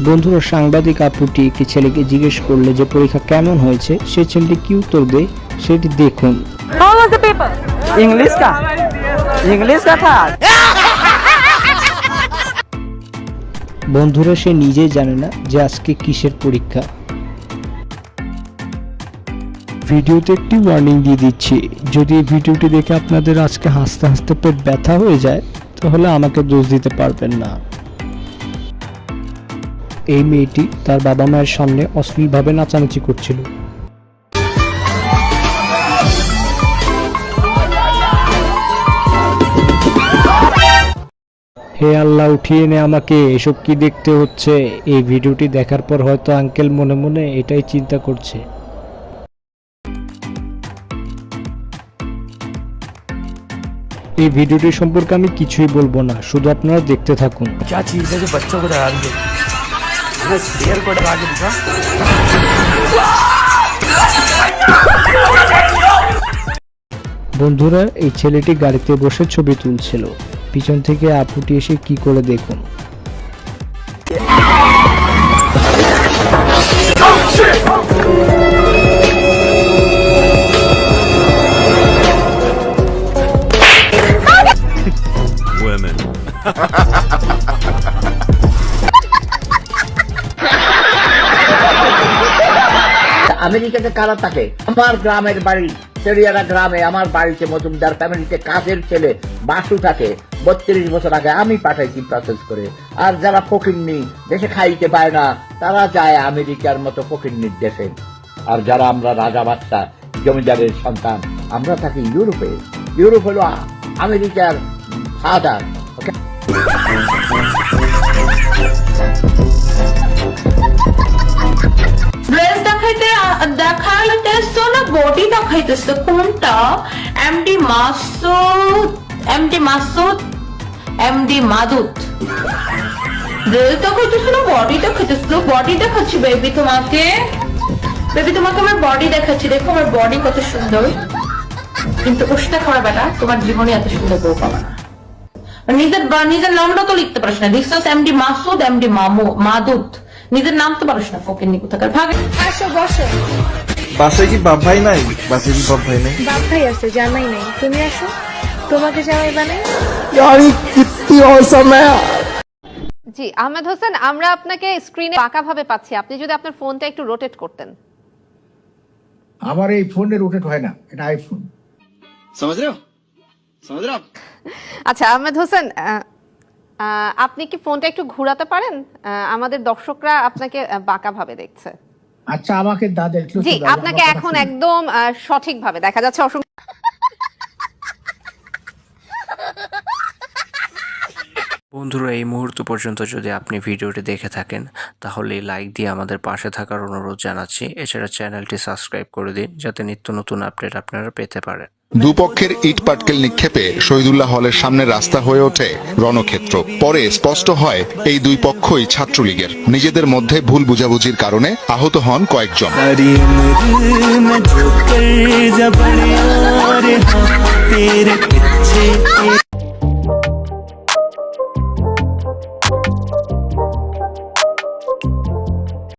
বন্ধুরা, সাংবাদিক আপুটি একটি ছেলেকে জিজ্ঞেস করলে যে পরীক্ষা কেমন হয়েছে, সে ছেলেটি কি উত্তর দেয় সেটি দেখুন। इंग्लिश का था। বন্ধুরা, সে নিজেই জানে না যে আজকে কিসের পরীক্ষা। ভিডিওতে একটি ওয়ার্নিং দিয়ে দিচ্ছি, যদি এই ভিডিওটি দেখে আপনাদের আজকে হাসতে হাসতে পেট ব্যথা হয়ে যায় তাহলে আমাকে দোষ দিতে পারবেন না। এই মেয়েটি তার বাবা মায়ের সামনে অশ্লীলভাবে নাচানাচি করছিল। হে আল্লাহ, উঠিয়ে নে আমাকে, এসব কি দেখতে হচ্ছে। এই ভিডিওটি দেখার পর হয়তো আঙ্কেল মনে মনে এটাই চিন্তা করছে। এই ভিডিওটি সম্পর্কে আমি কিছুই বলবো না, শুধু আপনারা দেখতে থাকুন। क्या चीज है जो बच्चों को डरा रही है? मैं शेर को डरा के दिखा। বন্ধুরা, এই ছেলেটি গাড়িতে বসে ছবি তুলছিল। পিছন থেকে আপুটি এসে কি করে দেখুন। Women. আমেরিকাতে কারা থাকে? আমার গ্রামের বাড়ি চেরিয়ারা গ্রামে, আমার বাড়িতে মজুমদার ফ্যামিলিতে কাজের ছেলে বাসু থাকে। 32 বছর আগে আমি পাঠাইছি প্রসেস করে। আর যারা ফকিন্নি, দেশে খাইতে পায় না, তারা যায় আমেরিকার মতো ফকিন্নির দেশে। আর যারা আমরা রাজা বাচ্চা জমিদারের সন্তান, আমরা থাকি ইউরোপে। ইউরোপ হলো আমেরিকার ফাদার। ওকে, ড্রেস দেখাইতেছো না বডি দেখাইতেছো? কোনটা? MD Masud, MD Masud, MD মাদুদ। ড্রেস দেখাইতেছো না বডি দেখাইতেছো? বডি দেখাচ্ছি বেবি তোমাকে, বেবি তোমাকে আমার বডি দেখাচ্ছি। দেখো আমার বডি কত সুন্দর, কিন্তু ওষটা খাওয়া বেটা তোমার জীবনে এত সুন্দর বউ পাবা না। নিজের নামটা তো লিখতে পারিস না, লিখছিস এমডি মাসুদ, এমডি মাদুদ। নিজের নাম তো পারিস না, ফকির নিকুথাকার ভাগ। আসো বসো। বাসায় কি বাপ ভাই নাই? বাসায় কি বাপ ভাই নাই? বাপ ভাই আছে, জামাই নাই। তুমি আসো, তোমাকে জামাই বানাই। यार कितनी औसम है। জি আহমেদ হোসেন, আমরা আপনাকে স্ক্রিনে বাঁকাভাবে পাচ্ছি, আপনি যদি আপনার ফোনটা একটু রোটেট করতেন। আমার এই ফোনে রোটেট হয় না, এটা আইফোন। समझ रहे हो? समझ रहे हो? আচ্ছা আহমেদ হোসেন, আপনি কি ফোনটা একটু ঘোরাতে পারেন? আমাদের দর্শকরা আপনাকে বাঁকাভাবে দেখছে। আচ্ছা, আমাকে দাদা জি, আপনাকে এখন একদম সঠিকভাবে দেখা যাচ্ছে। অসংখ্য বন্ধুরা, এই মুহূর্ত পর্যন্ত যদি আপনি ভিডিওটি দেখে থাকেন তাহলে লাইক দিয়ে আমাদের পাশে থাকার অনুরোধ জানাচ্ছি। এছাড়া চ্যানেলটি সাবস্ক্রাইব করে দিন যাতে নিত্য নতুন আপডেট আপনারা পেতে পারেন। দুপক্ষের ইট পাটকেল নিক্ষেপে শহীদুল্লাহ হলের সামনে রাস্তা হয়ে ওঠে রণক্ষেত্র। পরে স্পষ্ট হয় এই দুই পক্ষই ছাত্রলীগের। নিজেদের মধ্যে ভুল বুঝাবুঝির কারণে আহত হন কয়েকজন।